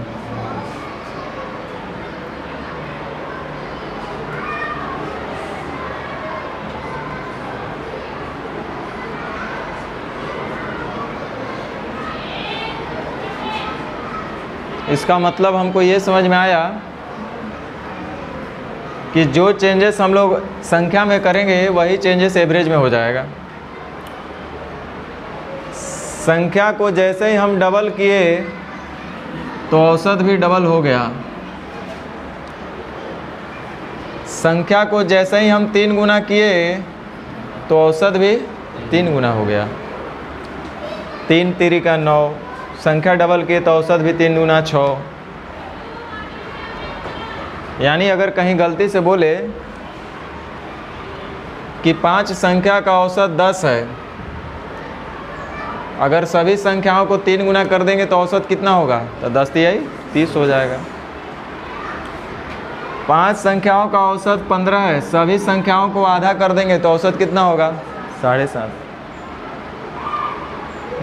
इसका मतलब हमको ये समझ में आया कि जो चेंजेस हम लोग संख्या में करेंगे वही चेंजेस एवरेज में हो जाएगा। संख्या को जैसे ही हम डबल किए तो औसत भी डबल हो गया। संख्या को जैसे ही हम 3 गुना किए तो औसत भी 3 गुना हो गया। 3 तिरिका 9, संख्या डबल किए तो औसत भी 3 गुना 6। यानी अगर कहीं गलती से बोले कि 5 संख्या का औसत 10 है, अगर सभी संख्याओं को 3 गुना कर देंगे तो औसत कितना होगा? तो 10 तिहाई 30 हो जाएगा। 5 संख्याओं का औसत 15 है, सभी संख्याओं को आधा कर देंगे तो औसत कितना होगा? 7.5।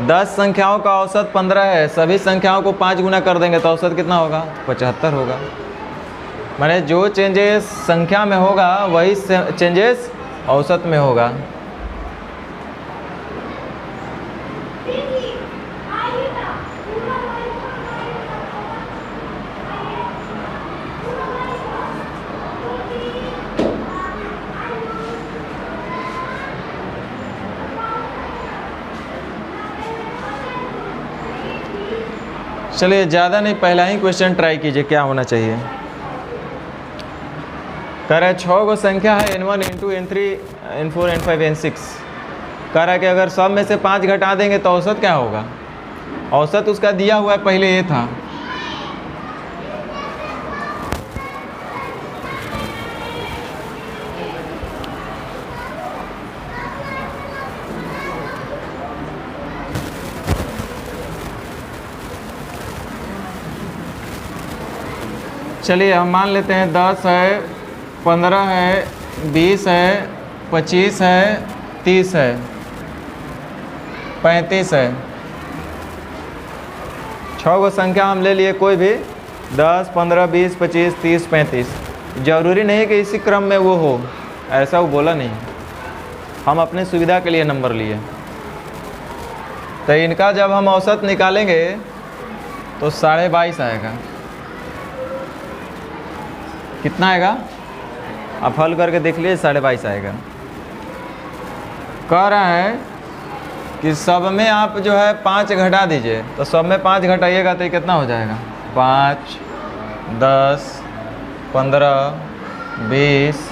10 संख्याओं का औसत 15 है, सभी संख्याओं को 5 गुना कर देंगे तो औसत कितना होगा? 75 होगा। माने जो चेंजेस संख्या में होगा वही चेंजेस औसत में होगा। चलिए ज़्यादा नहीं, पहला ही क्वेश्चन ट्राई कीजिए क्या होना चाहिए। कह रहा है 6 गो संख्या है n1 n2 n3 n4 n5 n6। कह रहा है कि अगर सब में से 5 घटा देंगे तो औसत क्या होगा? औसत उसका दिया हुआ है, पहले ये था। चलिए हम मान लेते हैं 10 है, 15 है, 20 है, 25 है, 30 है, 35 है। 6 गो संख्या हम ले लिए, कोई भी 10, 15, 20, 25, 30, 35। ज़रूरी नहीं है कि इसी क्रम में वो हो, ऐसा वो बोला नहीं। हम अपने सुविधा के लिए नंबर लिए। तो इनका जब हम औसत निकालेंगे तो 22.5 आएगा। कितना आएगा? आप हल करके देख लीजिए, 22.5 आएगा। कह रहा है कि सब में आप जो है 5 घटा दीजिए। तो सब में 5 घटाइएगा तो ये कितना हो जाएगा? 5, 10, 15, 20,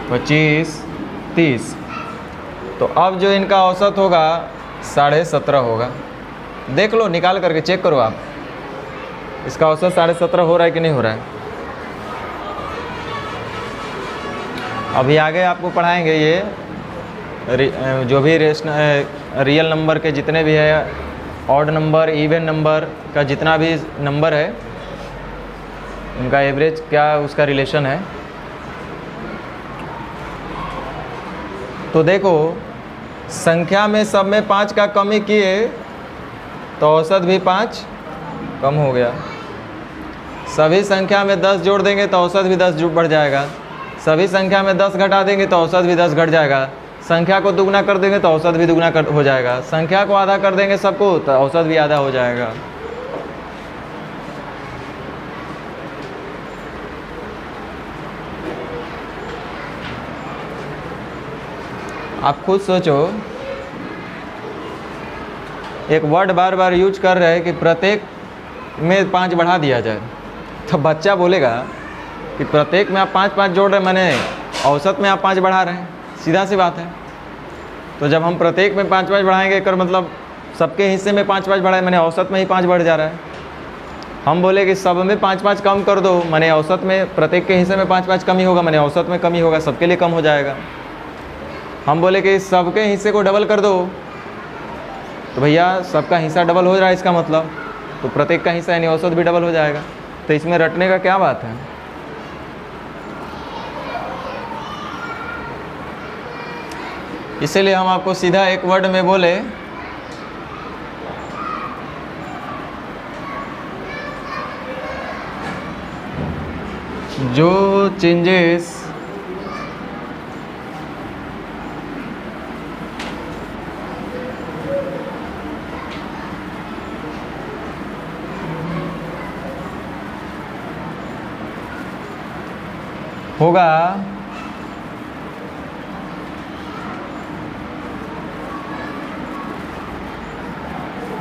25, 30। तो अब जो इनका औसत होगा 17.5 होगा। देख लो, निकाल करके चेक करो आप, इसका औसत 17.5 हो रहा है कि नहीं हो रहा है। अभी आगे आपको पढ़ाएंगे ये जो भी रियल नंबर के जितने भी है, ऑड नंबर, इवन नंबर का जितना भी नंबर है, उनका एवरेज क्या उसका रिलेशन है। तो देखो, संख्या में सब में 5 का कमी किए तो औसत भी 5 कम हो गया। सभी संख्या में 10 जोड़ देंगे तो औसत भी 10 बढ़ जाएगा। सभी संख्या में 10 घटा देंगे तो औसत भी 10 घट जाएगा। संख्या को दुगना कर देंगे तो औसत भी दुगना हो जाएगा। संख्या को आधा कर देंगे सबको तो औसत भी आधा हो जाएगा। आप खुद सोचो, एक वर्ड बार बार यूज कर रहे हैं कि प्रत्येक में 5 बढ़ा दिया जाए, तो बच्चा बोलेगा कि प्रत्येक में आप 5-5 जोड़ रहे हैं, मैंने औसत में आप 5 बढ़ा रहे हैं, सीधा सी बात है। तो जब हम प्रत्येक में 5-5 बढ़ाएंगे कर मतलब सबके हिस्से में 5-5 बढ़ाए, मैंने औसत में ही 5 बढ़ जा रहा है। हम बोले कि सब में 5-5 कम कर दो, मैंने औसत में प्रत्येक के हिस्से में 5-5 कम ही होगा, मैंने औसत में कम ही होगा, सबके लिए कम हो जाएगा। हम बोले कि सबके हिस्से को डबल कर दो, तो भैया सबका हिस्सा डबल हो रहा है, इसका मतलब तो प्रत्येक का हिस्सा यानी औसत भी डबल हो जाएगा। तो इसमें रटने का क्या बात है। इसीलिए हम आपको सीधा एक वर्ड में बोले, जो चेंजेस होगा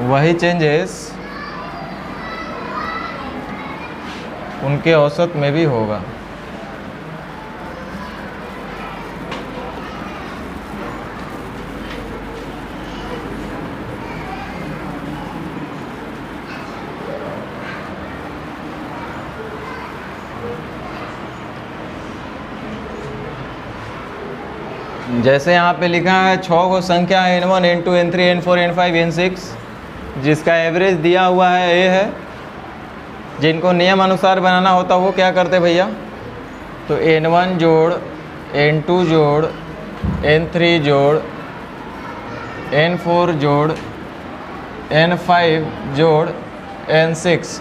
वही चेंजेस उनके औसत में भी होगा। जैसे यहाँ पे लिखा है 6 को संख्या है n1 n2 n3 n4 n5 n6, जिसका एवरेज दिया हुआ है a है। जिनको नियम अनुसार बनाना होता वो क्या करते भैया, तो n1 जोड़ n2 जोड़ n3 जोड़ n4 जोड़ n5 जोड़ n6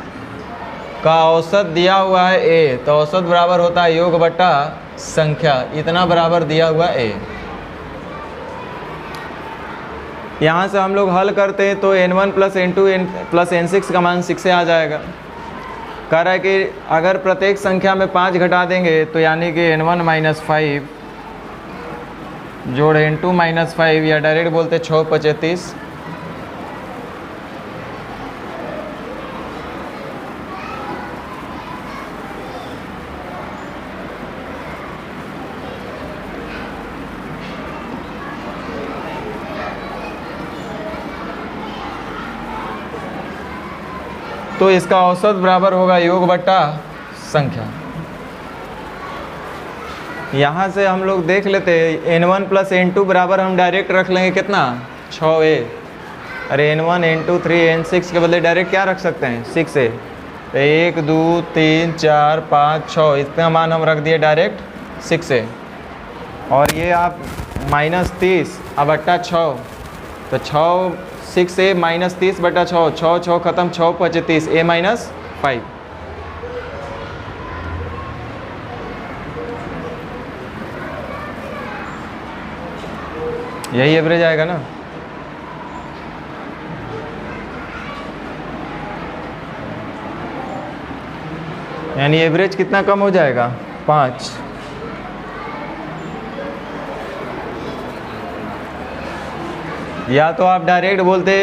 का औसत दिया हुआ है a, तो औसत बराबर होता है योग बट्टा संख्या, इतना बराबर दिया हुआ a। यहाँ से हम लोग हल करते हैं तो n1 plus n2 plus n6 का मान 6 से आ जाएगा। कह रहा है कि अगर प्रत्येक संख्या में 5 घटा देंगे तो यानी कि n1 माइनस 5 जोड़ n2 माइनस 5, या डायरेक्ट बोलते 6 × 35 तो इसका औसत बराबर होगा योग बट्टा संख्या। यहाँ से हम लोग देख लेते हैं n1 प्लस n2 बराबर हम डायरेक्ट रख लेंगे कितना 6a। अरे n1 n2 3 n6 के बदले डायरेक्ट क्या रख सकते हैं 6a। तो 1 2 3 4 5 6 इसका मान हम रख दिए डायरेक्ट 6a। और ये आप -30 अब बट्टा 6, तो 6a -30 बटा 6, 6 खत्म 6 × 35 a माइनस 5। यही एवरेज आएगा ना। यानी एवरेज कितना कम हो जाएगा 5। या तो आप डायरेक्ट बोलते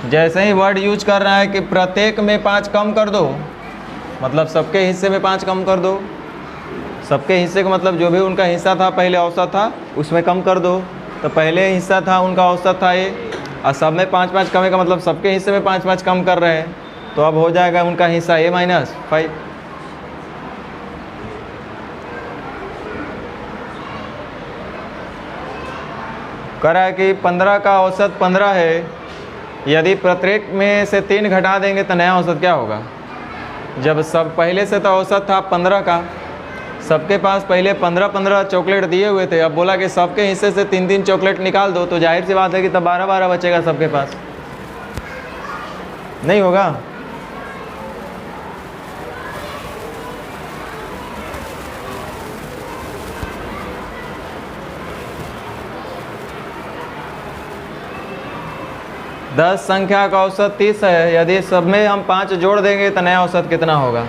जैसे ही वर्ड यूज कर रहा है कि प्रत्येक में 5 कम कर दो, मतलब सबके हिस्से में 5 कम कर दो। सबके हिस्से का मतलब जो भी उनका हिस्सा था पहले औसत था उसमें कम कर दो। तो पहले हिस्सा था उनका औसत था ये, और सब में 5-5 कमे का मतलब सबके हिस्से में 5-5 कम कर रहे हैं, तो अब हो जाएगा उनका हिस्सा a माइनस 5। कह रहा है कि 15 का औसत 15 है, यदि प्रत्येक में से 3 घटा देंगे तो नया औसत क्या होगा। जब सब पहले से तो औसत था 15 का, सबके पास पहले 15-15 चॉकलेट दिए हुए थे, अब बोला कि सबके हिस्से से 3-3 चॉकलेट निकाल दो, तो जाहिर सी बात है कि तब 12-12 बचेगा सबके पास, नहीं होगा। 10 संख्या का औसत 30 है। यदि सब में हम 5 जोड़ देंगे तो नया औसत कितना होगा?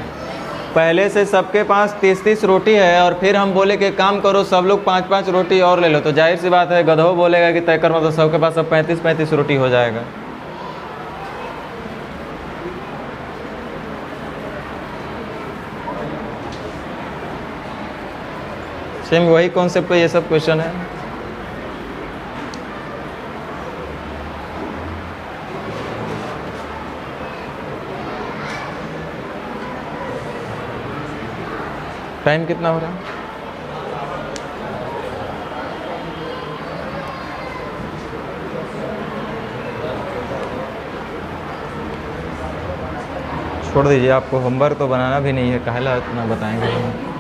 पहले से सबके पास 30-30 रोटी है और फिर हम बोले कि काम करो सब लोग 5-5 रोटी और ले लो, तो जाहिर सी बात है गधो बोलेगा कि तय कर, मतलब सबके पास अब 35-35 रोटी हो जाएगा। सेम वही कॉन्सेप्ट पे ये सब क्वेश्चन है। टाइम कितना हो रहा है? छोड़ दीजिए, आपको होमवर्क तो बनाना भी नहीं है, काहे ला इतना बताएंगे।